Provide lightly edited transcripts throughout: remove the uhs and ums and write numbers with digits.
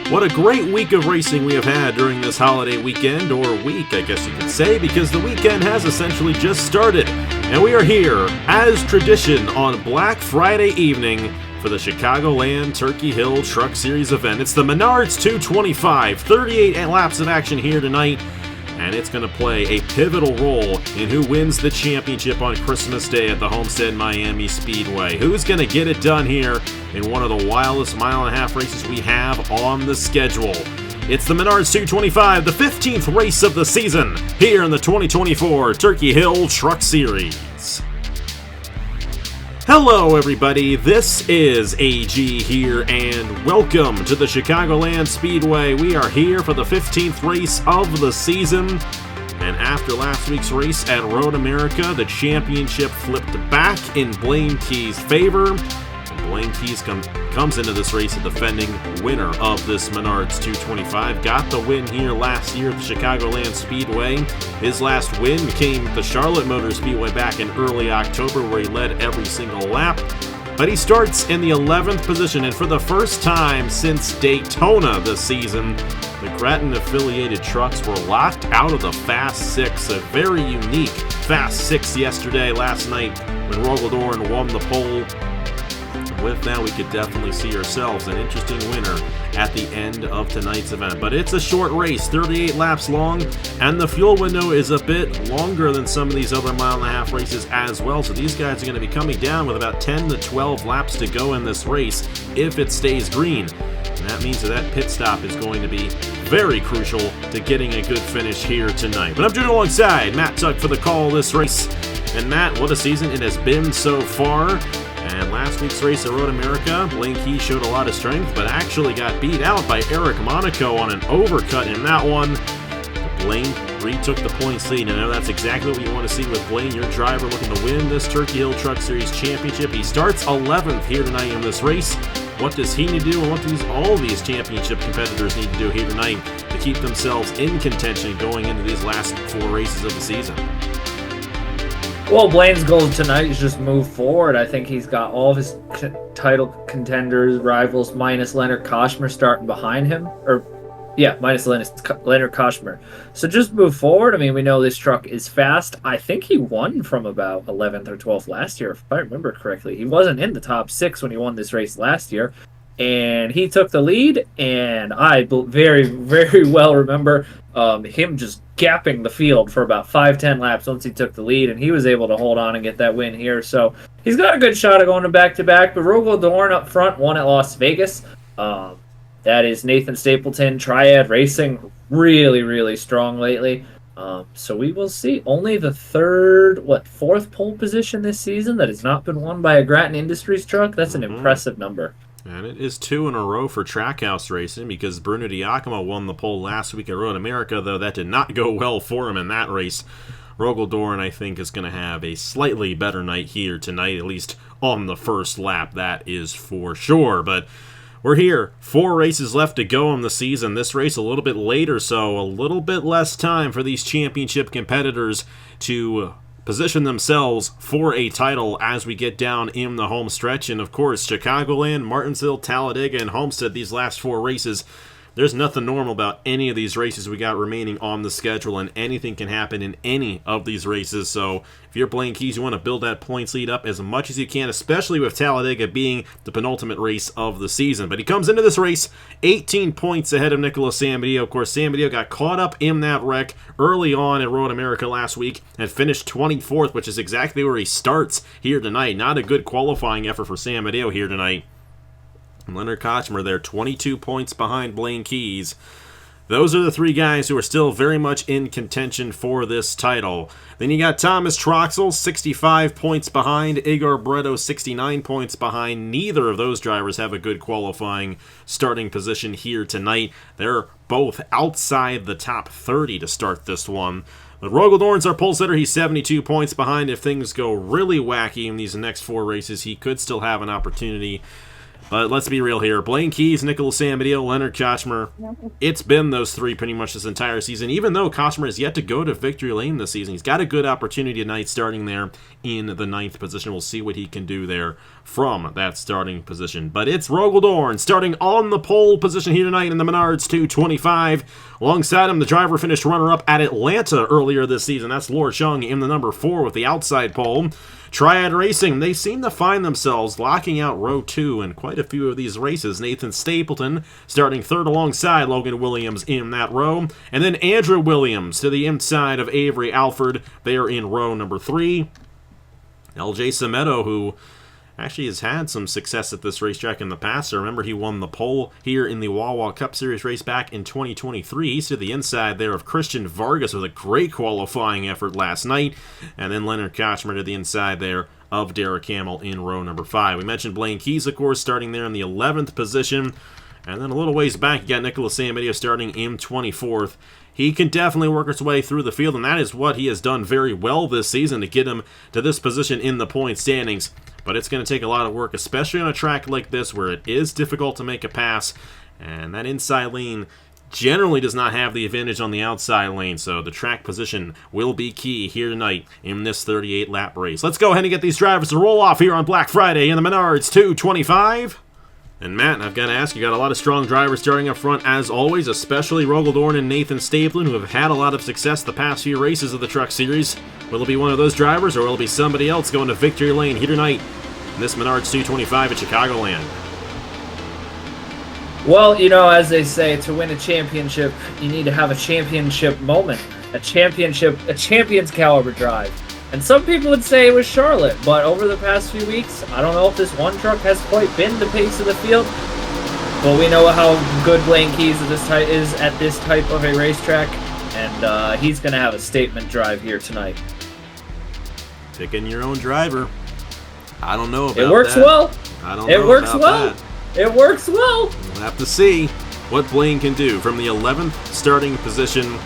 What a great week of racing we have had during this holiday weekend, or week, I guess you could say, because the weekend has essentially just started. And we are here, as tradition, on Black Friday evening for the Chicagoland Turkey Hill Truck Series event. It's the Menard's 225, 38 laps of action here tonight, and it's going to play a pivotal role in who wins the championship on Christmas Day at the Homestead Miami Speedway. Who's going to get it done here in one of the wildest mile-and-a-half races we have on the schedule? It's the Menard's 225, the 15th race of the season, here in the 2024 Turkey Hill Truck Series. Hello everybody, this is AG here, and welcome to the Chicagoland Speedway. We are here for the 15th race of the season, and after last week's race at Road America, the championship flipped back in Blaine Key's favor. Blaine Keys comes into this race a defending winner of this Menard's 225. Got the win here last year at the Chicagoland Speedway. His last win came at the Charlotte Motor Speedway back in early October, where he led every single lap. But he starts in the 11th position, and for the first time since Daytona this season, the Grattan-affiliated trucks were locked out of the Fast Six. A very unique Fast Six last night when Rogaldorn won the pole. With that, we could definitely see ourselves an interesting winner at the end of tonight's event. But it's a short race, 38 laps long, and the fuel window is a bit longer than some of these other mile-and-a-half races as well. So these guys are going to be coming down with about 10 to 12 laps to go in this race if it stays green. And that means that pit stop is going to be very crucial to getting a good finish here tonight. But I'm joined alongside Matt Tuck for the call of this race. And Matt, what a season it has been so far. And last week's race at Road America, Blaine Key showed a lot of strength, but actually got beat out by Eric Monaco on an overcut in that one. Blaine retook the points lead, and I know that's exactly what you want to see with Blaine, your driver, looking to win this Turkey Hill Truck Series championship. He starts 11th here tonight in this race. What does he need to do, and what do all these championship competitors need to do here tonight to keep themselves in contention going into these last four races of the season? Well, Blaine's goal tonight is just move forward. I think he's got all of his title contenders, rivals, minus Leonard Koshmer starting behind him. Minus Leonard Koshmer. So just move forward. I mean, we know this truck is fast. I think he won from about 11th or 12th last year, if I remember correctly. He wasn't in the top six when he won this race last year. And he took the lead, and I very, very well remember him just gapping the field for about 5-10 laps once he took the lead, and he was able to hold on and get that win here. So he's got a good shot of going to back-to-back, but Rogaldorn up front won at Las Vegas. That is Nathan Stapleton, Triad Racing, really, really strong lately. So we will see. Only the fourth pole position this season that has not been won by a Grattan Industries truck. That's an impressive number. And it is 2 in a row for Trackhouse Racing, because Bruno Diacomo won the pole last week at Road America, though that did not go well for him in that race. Rogaldorn, I think, is going to have a slightly better night here tonight, at least on the first lap, that is for sure. But we're here. 4 races left to go in the season. This race a little bit later, so a little bit less time for these championship competitors to position themselves for a title as we get down in the home stretch. And of course, Chicagoland, Martinsville, Talladega, and Homestead, these last 4 races, there's nothing normal about any of these races we got remaining on the schedule, and anything can happen in any of these races. So if you're Blaine Keys, you want to build that points lead up as much as you can, especially with Talladega being the penultimate race of the season. But he comes into this race 18 points ahead of Nicholas Samedeo. Of course, Samedeo got caught up in that wreck early on at Road America last week and finished 24th, which is exactly where he starts here tonight. Not a good qualifying effort for Samedeo here tonight. Leonard Koshmer there, 22 points behind Blaine Keys. Those are the 3 guys who are still very much in contention for this title. Then you got Thomas Troxel, 65 points behind. Igor Breto, 69 points behind. Neither of those drivers have a good qualifying starting position here tonight. They're both outside the top 30 to start this one. But Rogaldorn's our pole sitter. He's 72 points behind. If things go really wacky in these next 4 races, he could still have an opportunity But let's be real here. Blaine Keys, Nicholas Samadeo, Leonard Kochmer. It's been those three pretty much this entire season. Even though Kochmer has yet to go to victory lane this season, he's got a good opportunity tonight starting there in the 9th position. We'll see what he can do there from that starting position. But it's Rogel starting on the pole position here tonight in the Menards 225. Alongside him, the driver finished runner-up at Atlanta earlier this season. That's Lor Chung in the number 4 with the outside pole. Triad Racing, they seem to find themselves locking out row 2 in quite a few of these races. Nathan Stapleton starting 3rd alongside Logan Williams in that row. And then Andrew Williams to the inside of Avery Alford there in row number 3. LJ Semedo, who actually has had some success at this racetrack in the past. So remember, he won the pole here in the Wawa Cup Series race back in 2023. He's to the inside there of Christian Vargas with a great qualifying effort last night. And then Leonard Kochmer to the inside there of Derek Hamill in row number 5. We mentioned Blaine Keys, of course, starting there in the 11th position. And then a little ways back, you got Nicholas Samadeo starting in 24th. He can definitely work his way through the field, and that is what he has done very well this season to get him to this position in the point standings. But it's going to take a lot of work, especially on a track like this where it is difficult to make a pass, and that inside lane generally does not have the advantage on the outside lane, so the track position will be key here tonight in this 38-lap race. Let's go ahead and get these drivers to roll off here on Black Friday in the Menards 225. And Matt, I've got to ask, you got a lot of strong drivers starting up front as always, especially Rogel and Nathan Stapleton, who have had a lot of success the past few races of the Truck Series. Will it be one of those drivers, or will it be somebody else going to victory lane here tonight in this Menards 225 at Chicagoland? Well, you know, as they say, to win a championship, you need to have a championship moment, a champion's caliber drive. And some people would say it was Charlotte, but over the past few weeks, I don't know if this one truck has quite been the pace of the field. But we know how good Blaine Keys is at this type of a racetrack, and he's going to have a statement drive here tonight. Picking your own driver. I don't know about that. It works well. I don't know about that. It works well. We'll have to see what Blaine can do from the 11th starting position.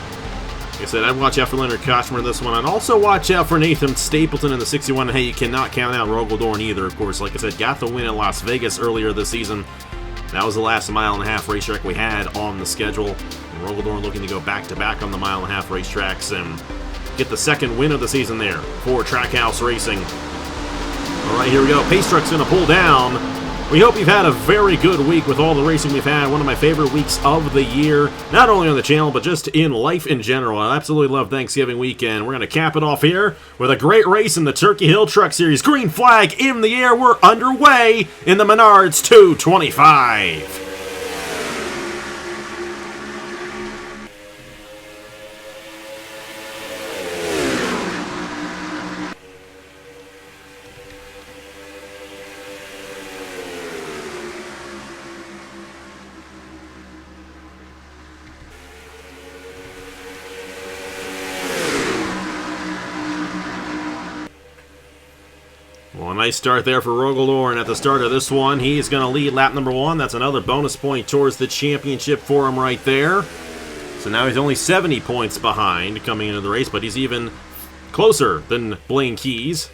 Like I said, I'd watch out for Leonard Kochmer in this one. I'd also watch out for Nathan Stapleton in the 61. And hey, you cannot count out Rogel either, of course. Like I said, got the win in Las Vegas earlier this season. That was the last mile-and-a-half racetrack we had on the schedule. And Rogel looking to go back-to-back on the mile-and-a-half racetracks and get the second win of the season there for Trackhouse Racing. All right, here we go. Pace truck's going to pull down. We hope you've had a very good week with all the racing we've had. One of my favorite weeks of the year, not only on the channel, but just in life in general. I absolutely love Thanksgiving weekend. We're going to cap it off here with a great race in the Turkey Hill Truck Series. Green flag in the air. We're underway in the Menards 225. Well, a nice start there for Rogel at the start of this one. He is going to lead lap number 1. That's another bonus point towards the championship for him right there. So now he's only 70 points behind coming into the race, but he's even closer than Blaine Keys.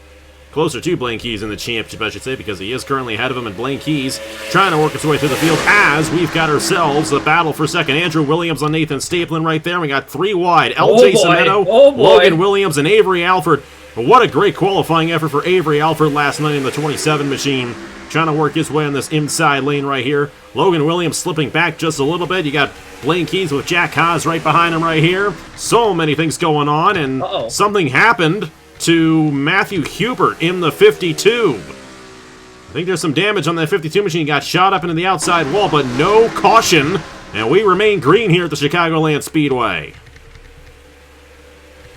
Closer to Blaine Keys in the championship, I should say, because he is currently ahead of him, and Blaine Keys trying to work his way through the field as we've got ourselves a battle for second. Andrew Williams on Nathan Stapleton right there. We got 3 wide. LJ Semedo, Logan Williams, and Avery Alford. But what a great qualifying effort for Avery Alford last night in the 27 machine. Trying to work his way on this inside lane right here. Logan Williams slipping back just a little bit. You got Blaine Keys with Jack Haas right behind him right here. So many things going on, and something happened to Matthew Hubert in the 52. I think there's some damage on that 52 machine. He got shot up into the outside wall, but no caution. And we remain green here at the Chicagoland Speedway.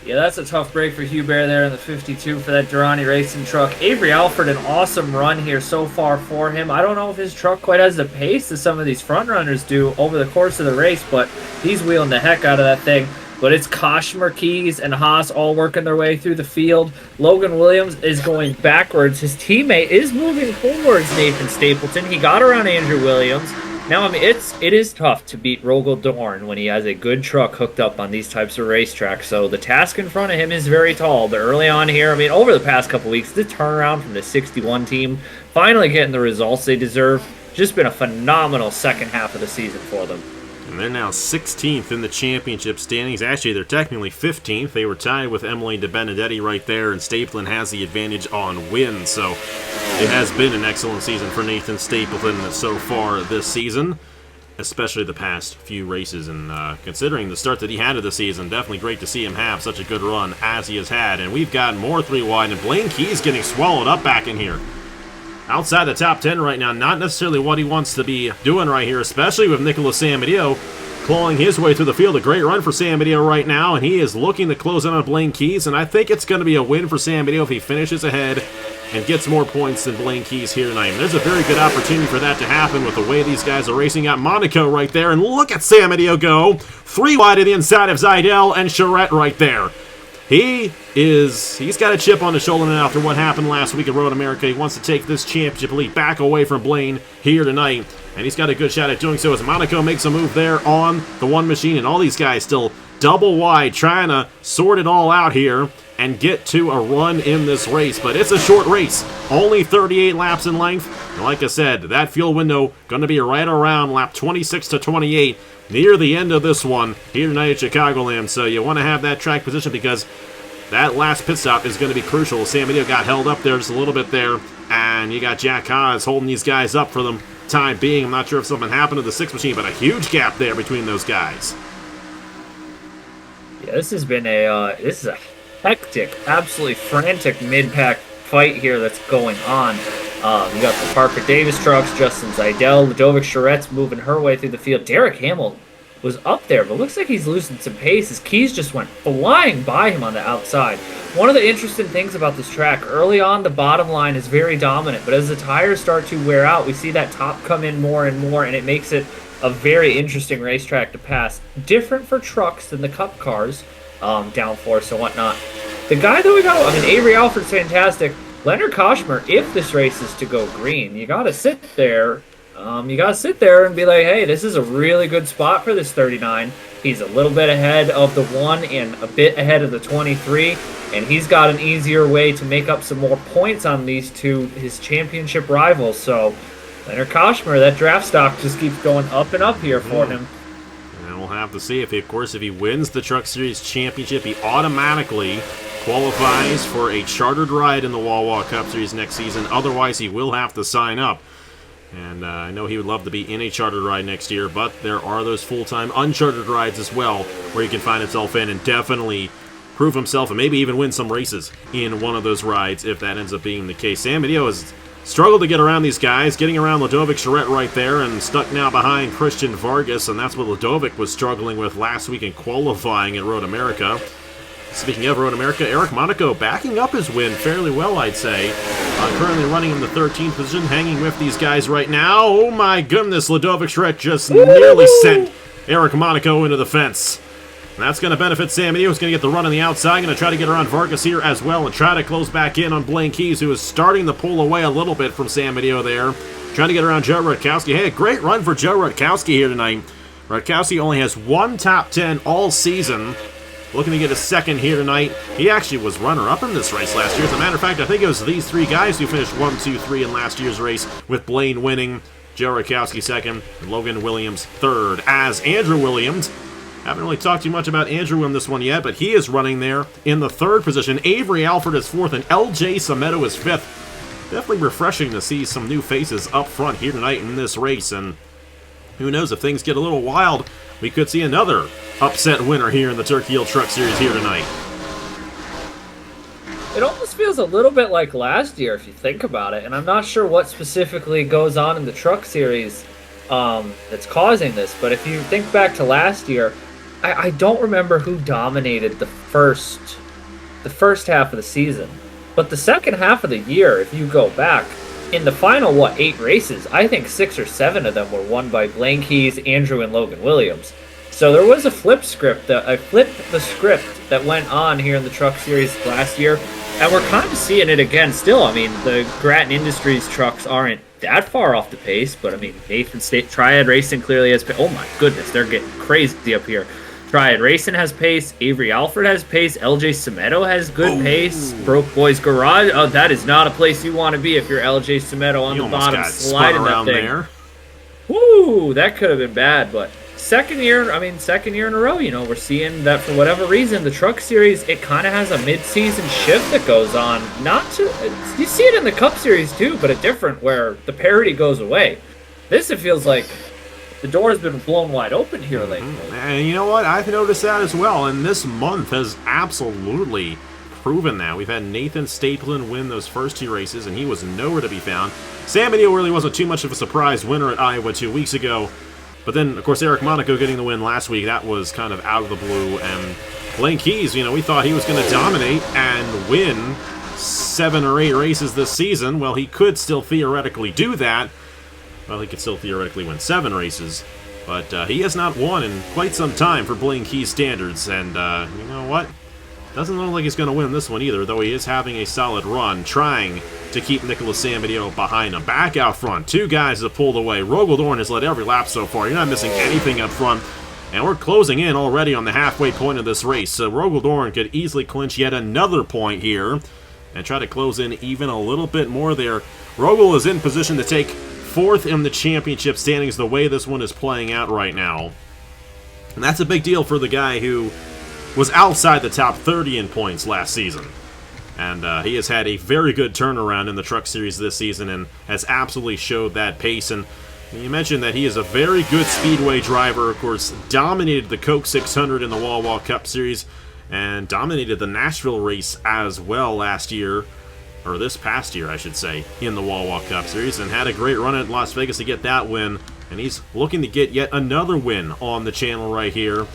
Yeah, that's a tough break for Hubert there in the 52 for that Durrani racing truck. Avery Alford, an awesome run here so far for him. I don't know if his truck quite has the pace that some of these front runners do over the course of the race, but he's wheeling the heck out of that thing. But it's Kochmer, Keys, and Haas all working their way through the field. Logan Williams is going backwards. His teammate is moving forwards, Nathan Stapleton. He got around Andrew Williams. Now, I mean, it is tough to beat Rogel when he has a good truck hooked up on these types of racetracks. So the task in front of him is very tall. But early on here, I mean, over the past couple weeks, the turnaround from the 61 team, finally getting the results they deserve. just been a phenomenal second half of the season for them. And they're now 16th in the championship standings. Actually, they're technically 15th. They were tied with Emily DeBenedetti right there, and Stapleton has the advantage on wins. So it has been an excellent season for Nathan Stapleton so far this season, especially the past few races. And considering the start that he had of the season, definitely great to see him have such a good run as he has had. And we've got more 3 wide, and Blaine Key's getting swallowed up back in here. Outside the top 10 right now, not necessarily what he wants to be doing right here, especially with Nicholas Samadillo clawing his way through the field. A great run for Samadillo right now, and he is looking to close in on Blaine Keys, and I think it's going to be a win for Samadillo if he finishes ahead and gets more points than Blaine Keys here tonight. And there's a very good opportunity for that to happen with the way these guys are racing out. Monaco right there, and look at Samadillo go. 3 wide to the inside of Zidell and Charette right there. He's got a chip on his shoulder now after what happened last week at Road America. He wants to take this championship lead back away from Blaine here tonight, and he's got a good shot at doing so as Monaco makes a move there on the one machine, and all these guys still double wide trying to sort it all out here and get to a run in this race. But it's a short race, only 38 laps in length, and like I said, that fuel window going to be right around lap 26 to 28 near the end of this one here tonight at Chicagoland. So you want to have that track position because that last pit stop is going to be crucial. Samadillo got held up there just a little bit there, and you got Jack Haas holding these guys up for the time being. I'm not sure if something happened to the 6 machine, but a huge gap there between those guys. Yeah, this has been this is a hectic, absolutely frantic mid-pack fight here that's going on. You got the Parker Davis trucks, Justin Zidell, Ludovic Charette's moving her way through the field. Derek Hamill was up there, but looks like he's losing some pace. His Keys just went flying by him on the outside. One of the interesting things about this track, early on the bottom line is very dominant, but as the tires start to wear out, we see that top come in more and more, and it makes it a very interesting racetrack to pass. Different for trucks than the Cup cars, downforce and whatnot. The guy that we got, Avery Alford's fantastic. Leonard Koshmer, if this race is to go green, you got to sit there. You got to sit there and be like, hey, this is a really good spot for this 39. He's a little bit ahead of the 1 and a bit ahead of the 23, and he's got an easier way to make up some more points on these two, his championship rivals. So Leonard Koshmer, that draft stock just keeps going up and up here for him. And we'll have to see if he wins the Truck Series Championship, he automatically qualifies for a chartered ride in the Wawa Cup Series next season. Otherwise, he will have to sign up. And I know he would love to be in a chartered ride next year, but there are those full-time unchartered rides as well where he can find himself in and definitely prove himself and maybe even win some races in one of those rides if that ends up being the case. Samadillo has struggled to get around these guys, getting around Ludovic Charette right there and stuck now behind Christian Vargas, and that's what Ludovic was struggling with last week in qualifying at Road America. Speaking of Road America, Eric Monaco backing up his win fairly well, I'd say. Currently running in the 13th position, hanging with these guys right now. Oh my goodness, Ludovic Charette just nearly sent Eric Monaco into the fence. And that's going to benefit Samadillo, who's going to get the run on the outside. Going to try to get around Vargas here as well and try to close back in on Blaine Keys, who is starting to pull away a little bit from Samadillo there. Trying to get around Joe Rutkowski. Hey, a great run for Joe Rutkowski here tonight. Rutkowski only has 1 top 10 all season. Looking to get a second here tonight. He actually was runner-up in this race last year. As a matter of fact, I think it was these 3 guys who finished 1, 2, 3 in last year's race, with Blaine winning, Joe Rutkowski second, and Logan Williams third. As Andrew Williams, haven't really talked too much about Andrew in this one yet, but he is running there in the 3rd position. Avery Alford is 4th, and LJ Sameto is 5th. Definitely refreshing to see some new faces up front here tonight in this race, and who knows, if things get a little wild, we could see another upset winner here in the Turkey Hill Truck Series here tonight. It almost feels a little bit like last year if you think about it, and I'm not sure what specifically goes on in the Truck Series that's causing this, but if you think back to last year, I don't remember who dominated the first half of the season, but the second half of the year, if you go back, in the final, 8 races, I think 6 or 7 of them were won by Blaine Keys, Andrew, and Logan Williams. So there was a flipped the script that went on here in the Truck Series last year, and we're kind of seeing it again still. I mean, the Grattan Industries trucks aren't that far off the pace, but I mean, Nathan State Triad Racing clearly has pace. Oh my goodness, they're getting crazy up here. Triad Racing has pace, Avery Alford has pace, LJ Sameto has good pace, Broke Boys Garage, that is not a place you want to be if you're LJ Sameto on the bottom sliding that thing. There. Woo, that could have been bad, but second year in a row, we're seeing that for whatever reason, the Truck Series, it kind of has a mid-season shift that goes on. You see it in the Cup Series too, but a different where the parity goes away. This, it feels like the door has been blown wide open here lately. And you know what? I've noticed that as well, and this month has absolutely proven that. We've had Nathan Stapleton win those first 2 races, and he was nowhere to be found. Sam Neal really wasn't too much of a surprise winner at Iowa 2 weeks ago. But then, of course, Eric Monaco getting the win last week, that was kind of out of the blue. And Blaine Keys, we thought he was going to dominate and win 7 or 8 races this season. Well, he could still theoretically do that. Well, he could still theoretically win 7 races. But he has not won in quite some time for Blaine Keys standards. And you know what? Doesn't look like he's going to win this one either, though he is having a solid run, trying to keep Nicholas Samedeo behind him. Back out front, 2 guys have pulled away. Rogaldorn has led every lap so far. You're not missing anything up front. And we're closing in already on the halfway point of this race. So Rogaldorn could easily clinch yet another point here and try to close in even a little bit more there. Rogel is in position to take 4th in the championship standings the way this one is playing out right now. And that's a big deal for the guy who was outside the top 30 in points last season. And he has had a very good turnaround in the Truck Series this season and has absolutely showed that pace. And you mentioned that he is a very good Speedway driver. Of course, dominated the Coke 600 in the Wall Wall Cup Series and dominated the Nashville race as well last year, or this past year, I should say, in the Wall Wall Cup Series, and had a great run at Las Vegas to get that win. And he's looking to get yet another win on the channel right here.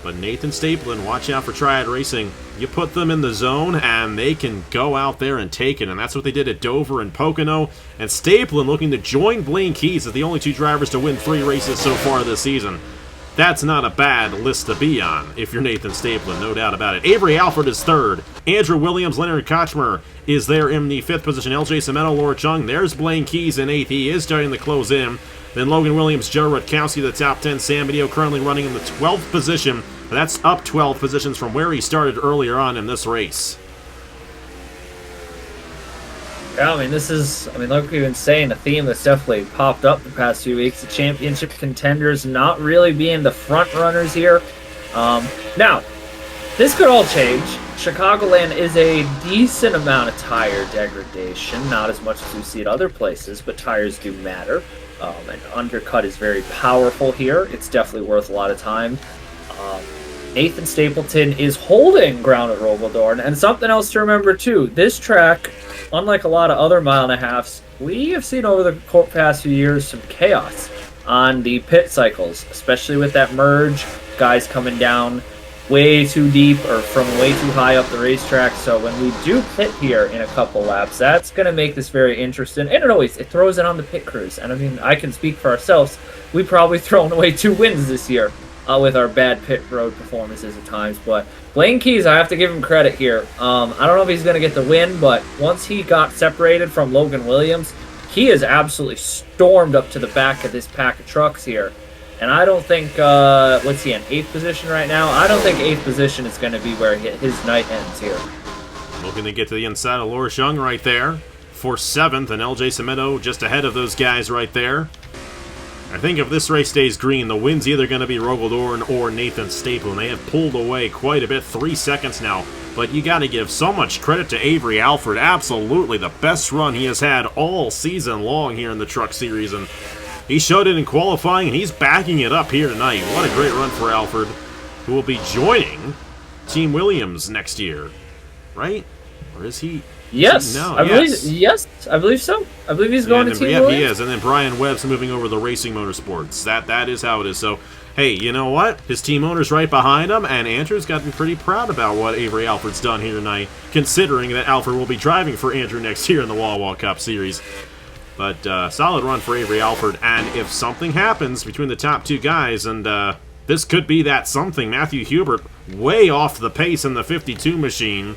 But Nathan Stapleton, watch out for Triad Racing. You put them in the zone, and they can go out there and take it. And that's what they did at Dover and Pocono. And Stapleton looking to join Blaine Keys as the only 2 drivers to win 3 races so far this season. That's not a bad list to be on if you're Nathan Stapleton, no doubt about it. Avery Alford is 3rd. Andrew Williams, Leonard Kochmer is there in the 5th position. LJ Cemento, Laura Chung. There's Blaine Keys in 8th. He is starting to close in. Then Logan Williams, Joe Rutkowski, the top 10. Sam Neal currently running in the 12th position. But that's up 12 positions from where he started earlier on in this race. Yeah, like we've been saying, a theme that's definitely popped up the past few weeks. The championship contenders not really being the front runners here. Now, this could all change. Chicagoland is a decent amount of tire degradation, not as much as we see at other places, but tires do matter. An undercut is very powerful here. It's definitely worth a lot of time. Nathan Stapleton is holding ground at Rogaldorn, and something else to remember too, this track, unlike a lot of other 1.5 miles, we have seen over the past few years some chaos on the pit cycles, especially with that merge, guys coming down way too deep or from way too high up the racetrack. So when we do pit here in a couple laps, that's going to make this very interesting, and it throws it on the pit crews. And I can speak for ourselves, we probably thrown away 2 wins this year with our bad pit road performances at times. But Blaine Keys, I have to give him credit here. I don't know if he's going to get the win, but once he got separated from Logan Williams, he has absolutely stormed up to the back of this pack of trucks here. And I don't think, what's he in, 8th position right now? I don't think 8th position is going to be where his night ends here. Looking to get to the inside of Laura Chung right there for 7th, and LJ Cemento just ahead of those guys right there. I think if this race stays green, the win's either going to be Rogaldorn or Nathan Stapleton. They have pulled away quite a bit, 3 seconds now. But you got to give so much credit to Avery Alford. Absolutely the best run he has had all season long here in the Truck Series. And he showed it in qualifying, and he's backing it up here tonight. What a great run for Alford, who will be joining Team Williams next year. Right? Or is he... Yes, no, I believe so. I believe he's going to Team Williams. He is, and then Brian Webb's moving over to the Racing Motorsports. That is how it is. So, hey, you know what? His team owner's right behind him, and Andrew's gotten pretty proud about what Avery Alford's done here tonight, considering that Alford will be driving for Andrew next year in the Wall Wall Cup Series. But solid run for Avery Alford, and if something happens between the top 2 guys, and this could be that something, Matthew Hubert way off the pace in the 52 machine.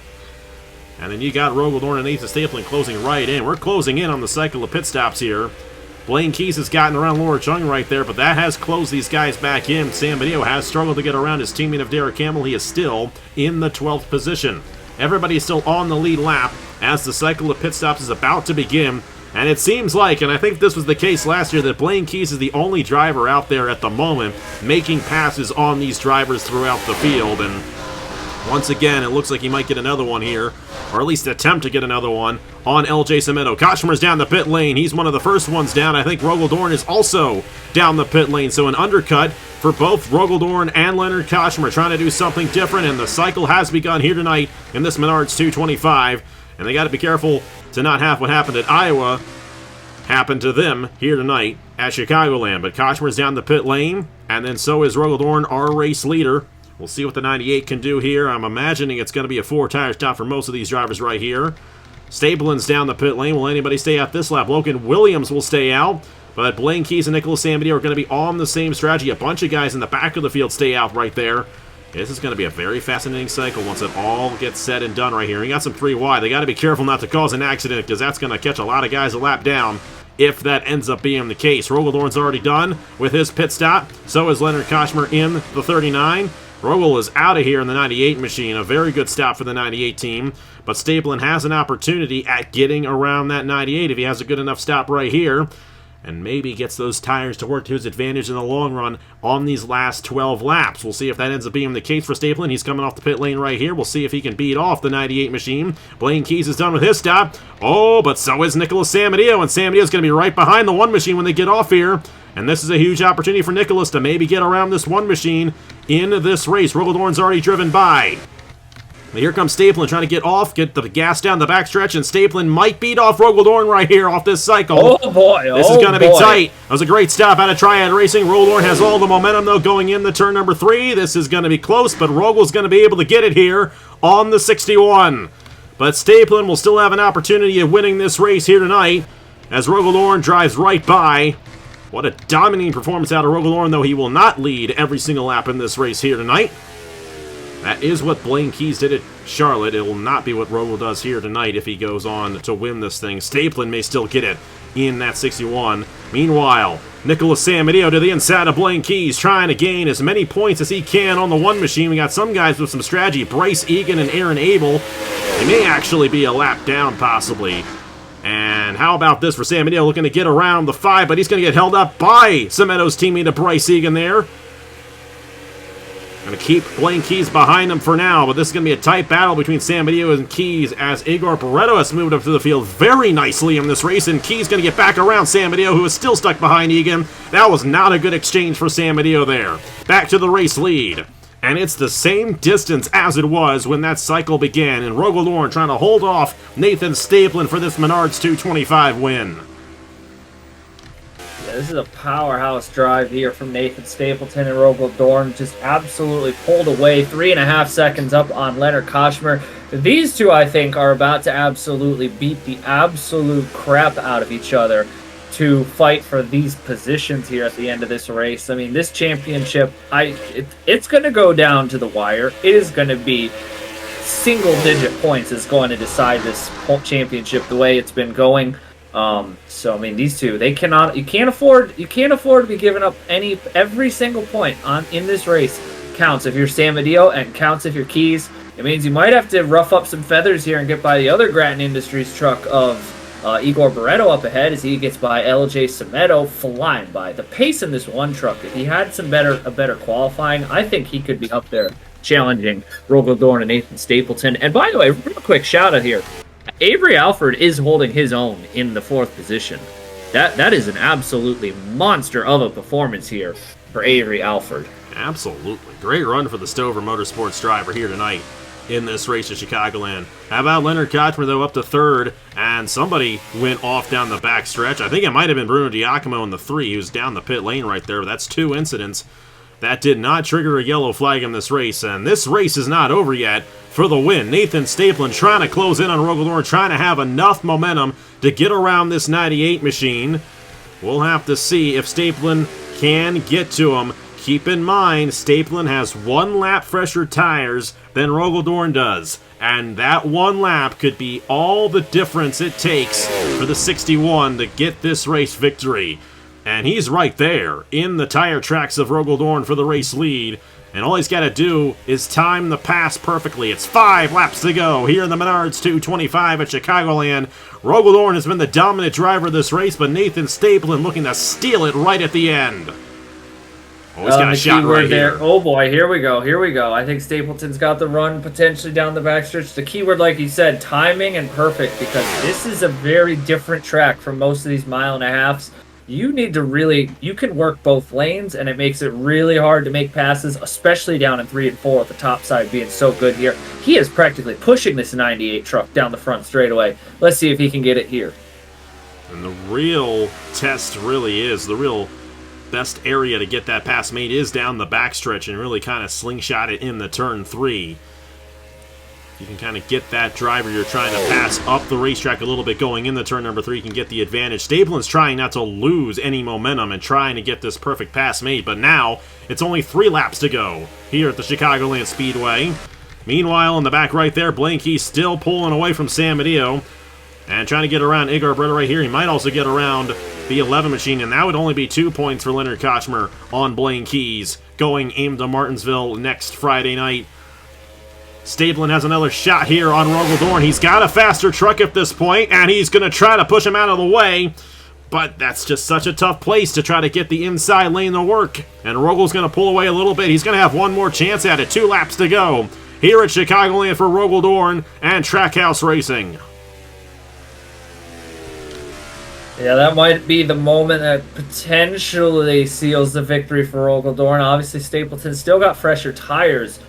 And then you got Rogaldorn and Nathan Stapleton closing right in. We're closing in on the cycle of pit stops here. Blaine Keys has gotten around Laura Chung right there, but that has closed these guys back in. Sam Neal has struggled to get around his teammate of Derek Campbell. He is still in the 12th position. Everybody is still on the lead lap as the cycle of pit stops is about to begin. And it seems like, and I think this was the case last year, that Blaine Keys is the only driver out there at the moment making passes on these drivers throughout the field. And once again, it looks like he might get another one here, or at least attempt to get another one on LJ Cimento. Kochmar's down the pit lane. He's one of the first ones down. I think Rogel-Dorn is also down the pit lane. So an undercut for both Rogel-Dorn and Leonard Kochmar, trying to do something different, and the cycle has begun here tonight in this Menards 225. And they got to be careful to not have what happened at Iowa happen to them here tonight at Chicagoland. But Kochmar's down the pit lane, and then so is Rogel-Dorn, our race leader. We'll see what the 98 can do here. I'm imagining it's going to be a 4-tire stop for most of these drivers right here. Stapleton's down the pit lane. Will anybody stay out this lap? Logan Williams will stay out, but Blaine Keys and Nicholas Sambadio are going to be on the same strategy. A bunch of guys in the back of the field stay out right there. This is going to be a very fascinating cycle once it all gets said and done right here. We got some 3 wide. They got to be careful not to cause an accident, because that's going to catch a lot of guys a lap down if that ends up being the case. Rogel-Dorn's already done with his pit stop. So is Leonard Kochmar in the 39. Rogel is out of here in the 98 machine. A very good stop for the 98 team. But Stapleton has an opportunity at getting around that 98 if he has a good enough stop right here, and maybe gets those tires to work to his advantage in the long run on these last 12 laps. We'll see if that ends up being the case for Stapleton. He's coming off the pit lane right here. We'll see if he can beat off the 98 machine. Blaine Keys is done with his stop. Oh, but so is Nicholas Sambadio, and Sambadio is going to be right behind the 1 machine when they get off here. And this is a huge opportunity for Nicholas to maybe get around this 1 machine in this race. Rogel-Dorn's already driven by. Here comes Stapleton trying to get off, get the gas down the backstretch, and Stapleton might beat off Rogel-Dorn right here off this cycle. Oh boy, this is going to be tight. That was a great stop out of Triad Racing. Rogel-Dorn has all the momentum, though, going into turn number 3. This is going to be close, but Rogel's going to be able to get it here on the 61. But Stapleton will still have an opportunity of winning this race here tonight as Rogel-Dorn drives right by. What a dominating performance out of Rogel-Dorn, though he will not lead every single lap in this race here tonight. That is what Blaine Keys did at Charlotte. It will not be what Rogel does here tonight if he goes on to win this thing. Stapleton may still get it in that 61. Meanwhile, Nicholas Sambadio to the inside of Blaine Keys, trying to gain as many points as he can on the 1 machine. We got some guys with some strategy. Bryce Egan and Aaron Abel. They may actually be a lap down, possibly. And how about this for Sambadio, looking to get around the 5, but he's going to get held up by Cimento's teammate Bryce Egan there. Going to keep Blaine Keys behind him for now, but this is going to be a tight battle between Sambadio and Keys as Igor Barreto has moved up to the field very nicely in this race, and Keys going to get back around Sambadio, who is still stuck behind Egan. That was not a good exchange for Sambadio there. Back to the race lead. And it's the same distance as it was when that cycle began, and Rogel-Dorn trying to hold off Nathan Stapleton for this Menards 225 win. Yeah, this is a powerhouse drive here from Nathan Stapleton, and Rogel-Dorn just absolutely pulled away. 3.5 seconds up on Leonard Kochmar. These two, I think, are about to absolutely beat the absolute crap out of each other to fight for these positions here at the end of this race. I mean, this championship, it's going to go down to the wire. It is going to be single-digit points is going to decide this championship the way it's been going. So I mean, these two, you can't afford to be giving up every single point in this race. Counts if you're Sambadio and counts if you're Keys. It means you might have to rough up some feathers here and get by the other Grattan Industries truck of Igor Barreto up ahead as he gets by LJ Cimento, flying by. The pace in this 1 truck, if he had a better qualifying, I think he could be up there challenging Rogel-Dorn and Nathan Stapleton. And by the way, real quick shout out here, Avery Alford is holding his own in the 4th position. That is an absolutely monster of a performance here for Avery Alford. Absolutely. Great run for the Stover Motorsports driver here tonight in this race at Chicagoland. How about Leonard Kochmar, though, up to 3rd, and somebody went off down the back stretch. I think it might have been Bruno Giacomo in the 3, who's down the pit lane right there. That's 2 incidents. That did not trigger a yellow flag in this race, and this race is not over yet for the win. Nathan Stapleton trying to close in on Rogel-Dorn, trying to have enough momentum to get around this 98 machine. We'll have to see if Stapleton can get to him. Keep in mind, Stapleton has 1 lap fresher tires than Rogel-Dorn does, and that 1 lap could be all the difference it takes for the 61 to get this race victory. And he's right there in the tire tracks of Rogel-Dorn for the race lead And all he's got to do is time the pass perfectly. It's 5 laps to go here in the Menards 225 at Chicagoland. Rogaldorn has been the dominant driver of this race, but Nathan Stapleton looking to steal it right at the end. Oh, he's got a shot right here. Oh boy, here we go. I think Stapleton's got the run potentially down the backstretch. The keyword, like you said, timing and perfect, because this is a very different track from most of these mile-and-a-halves. You need to you can work both lanes, and it makes it really hard to make passes, especially down in 3 and 4 with the top side being so good here. He is practically pushing this 98 truck down the front straightaway. Let's see if he can get it here. And the real test really is, the real best area to get that pass made is down the backstretch and really kind of slingshot it in the turn 3. You can kind of get that driver you're trying to pass up the racetrack a little bit going in the turn number 3. You can get the advantage. Stapleton's trying not to lose any momentum and trying to get this perfect pass made, but now it's only 3 laps to go here at the Chicagoland Speedway. Meanwhile, in the back right there, Blanky's still pulling away from San Mateo and trying to get around Igor Brito right here. He might also get around the 11 machine, and that would only be 2 points for Leonard Kochmer on Blaine Keys going into Martinsville next Friday night. Stapleton has another shot here on Rogaldorn. He's got a faster truck at this point, and he's going to try to push him out of the way. But that's just such a tough place to try to get the inside lane to work. And Rogel's going to pull away a little bit. He's going to have one more chance at it. 2 laps to go here at Chicagoland for Rogaldorn and Trackhouse Racing. Yeah, that might be the moment that potentially seals the victory for Rogaldorn. Obviously, Stapleton still got fresher tires.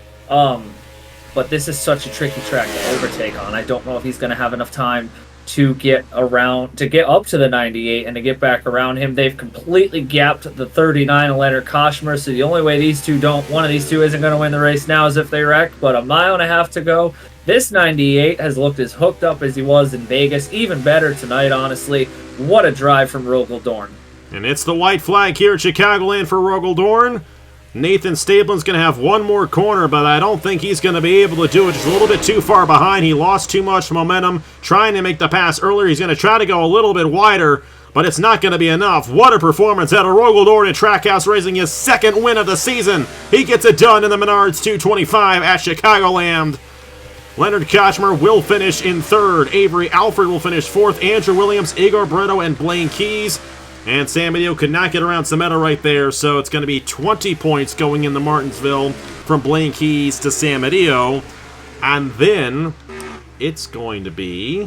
But this is such a tricky track to overtake on. I don't know if he's going to have enough time to get around, to get up to the 98 and to get back around him. They've completely gapped the 39 of Leonard Kochmer, so the only way one of these two isn't going to win the race now is if they wreck, but 1.5 miles to go. This 98 has looked as hooked up as he was in Vegas, even better tonight, honestly. What a drive from Rogaldorn. And it's the white flag here at Chicagoland for Rogaldorn. Nathan Stapleton's going to have one more corner, but I don't think he's going to be able to do it. Just a little bit too far behind. He lost too much momentum trying to make the pass earlier. He's going to try to go a little bit wider, but it's not going to be enough. What a performance out of Rogaldorn at Trackhouse Racing, his 2nd win of the season. He gets it done in the Menards 225 at Chicagoland. Leonard Kochmer will finish in 3rd. Avery Alford will finish 4th. Andrew Williams, Igor Brito, and Blaine Keys. And San Mateo could not get around Sameta right there, so it's going to be 20 points going into Martinsville from Blaine Keys to San Mateo. And then it's going to be,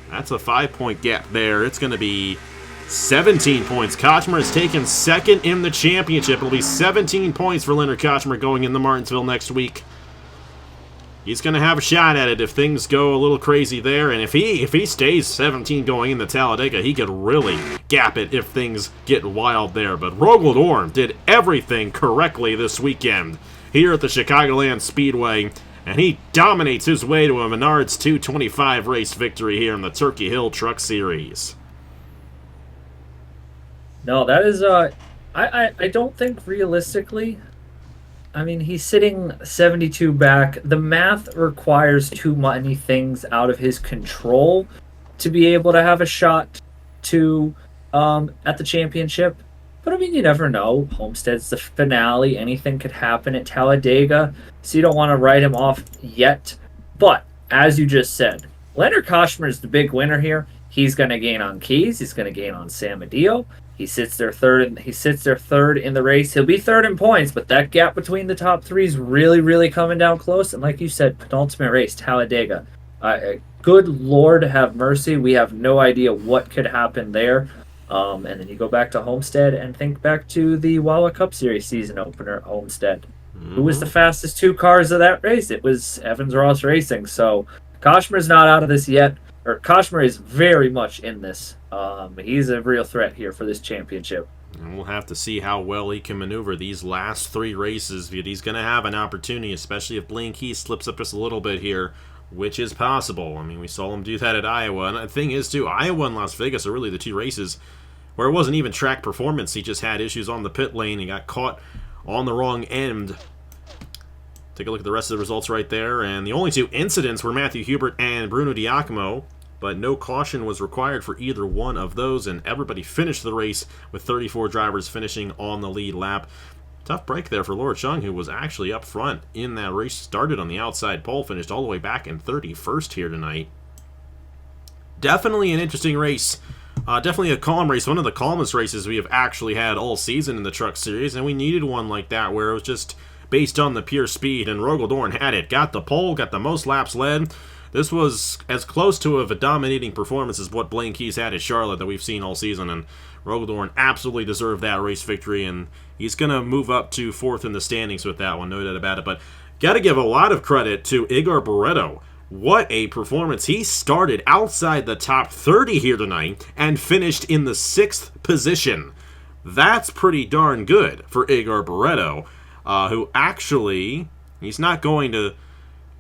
that's a 5-point gap there. It's going to be 17 points. Kochmer has taken 2nd in the championship. It'll be 17 points for Leonard Kochmer going into Martinsville next week. He's going to have a shot at it if things go a little crazy there, and if he stays 17 going into Talladega, he could really gap it if things get wild there. But Rogaldorn did everything correctly this weekend here at the Chicagoland Speedway, and he dominates his way to a Menards 225 race victory here in the Turkey Hill Truck Series. No, that is I don't think realistically. I mean, he's sitting 72 back. The math requires too many things out of his control to be able to have a shot to at the championship. But I mean, you never know. Homestead's the finale. Anything could happen at Talladega, so you don't want to write him off yet. But as you just said, Leonard Kochmer is the big winner here. He's going to gain on Keys. He's going to gain on San Mateo. He sits there third in the race. He'll be 3rd in points, but that gap between the top 3 is really, really coming down close. And like you said, penultimate race, Talladega. Good Lord have mercy. We have no idea what could happen there. And then you go back to Homestead and think back to the Wawa Cup Series season opener at Homestead. Who was the fastest 2 cars of that race? It was Evans-Ross Racing. So Kochmer's not out of this yet. Or Kochmer is very much in this. He's a real threat here for this championship. And we'll have to see how well he can maneuver these last 3 races. But he's going to have an opportunity, especially if Blaine Keys slips up just a little bit here, which is possible. I mean, we saw him do that at Iowa. And the thing is, too, Iowa and Las Vegas are really the 2 races where it wasn't even track performance. He just had issues on the pit lane. He got caught on the wrong end. Take a look at the rest of the results right there. And the only 2 incidents were Matthew Hubert and Bruno Diacomo. But no caution was required for either one of those, and everybody finished the race with 34 drivers finishing on the lead lap. Tough break there for Laura Chung, who was actually up front in that race. Started on the outside pole, finished all the way back in 31st here tonight. Definitely an interesting race. Definitely a calm race. One of the calmest races we have actually had all season in the Truck Series, and we needed one like that where it was just based on the pure speed, and Rogel had it. Got the pole, got the most laps led. This was as close to a dominating performance as what Blaine Keys had at Charlotte that we've seen all season, and Rogel absolutely deserved that race victory, and he's going to move up to 4th in the standings with that one, no doubt about it. But got to give a lot of credit to Igor Barreto. What a performance. He started outside the top 30 here tonight and finished in the 6th position. That's pretty darn good for Igor Barreto, who actually, he's not going to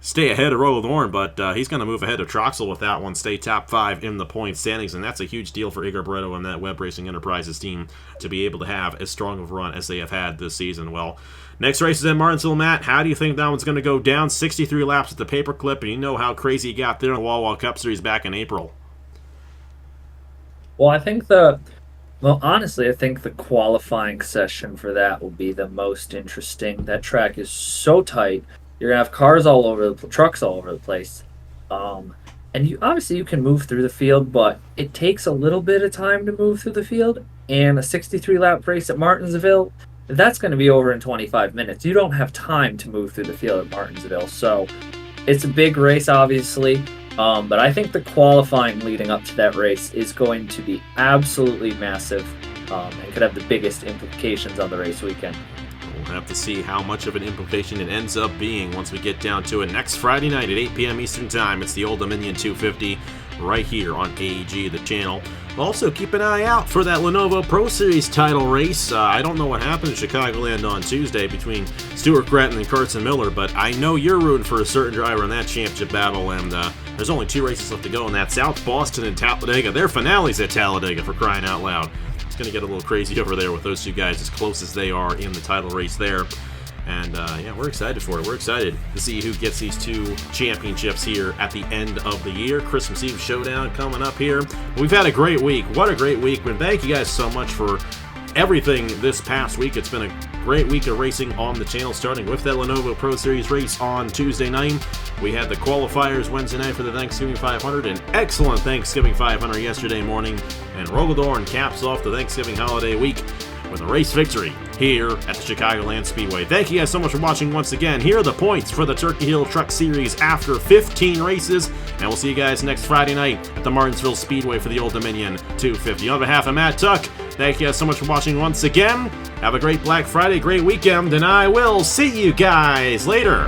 stay ahead of Rogel, but he's going to move ahead of Troxel with that one, stay top 5 in the point standings, and that's a huge deal for Igor Barreto and that Webb Racing Enterprises team to be able to have as strong of a run as they have had this season. Well, next race is in Martinsville, Matt. How do you think that one's going to go down? 63 laps at the paperclip, and you know how crazy he got there in the Wawa Cup Series back in April. Well, honestly, I think the qualifying session for that will be the most interesting. That track is so tight. You're going to have cars all over, trucks all over the place. And you can move through the field, but it takes a little bit of time to move through the field. And a 63-lap race at Martinsville, that's going to be over in 25 minutes. You don't have time to move through the field at Martinsville. So it's a big race, obviously. But I think the qualifying leading up to that race is going to be absolutely massive and could have the biggest implications on the race weekend. We'll have to see how much of an implication it ends up being once we get down to it. Next Friday night at 8 p.m. Eastern Time, it's the Old Dominion 250 right here on AEG, the channel. Also, keep an eye out for that Lenovo Pro Series title race. I don't know what happened in Chicagoland on Tuesday between Stuart Gratton and Carson Miller, but I know you're rooting for a certain driver in that championship battle, and there's only 2 races left to go, and that's South Boston and Talladega. Their finale's at Talladega, for crying out loud. It's going to get a little crazy over there with those 2 guys as close as they are in the title race there. And, we're excited for it. We're excited to see who gets these 2 championships here at the end of the year. Christmas Eve showdown coming up here. We've had a great week. What a great week. And thank you guys so much for everything this past week. It's been a great week of racing on the channel, starting with that Lenovo Pro Series race on Tuesday night. We had the qualifiers Wednesday night for the Thanksgiving 500, an excellent Thanksgiving 500 yesterday morning, and Rogel caps off the Thanksgiving holiday week with a race victory here at the Chicagoland Speedway. Thank you guys so much for watching once again. Here are the points for the Turkey Hill Truck Series after 15 races, and we'll see you guys next Friday night at the Martinsville Speedway for the Old Dominion 250. On behalf of Matt Tuck, thank you guys so much for watching once again. Have a great Black Friday, great weekend, and I will see you guys later.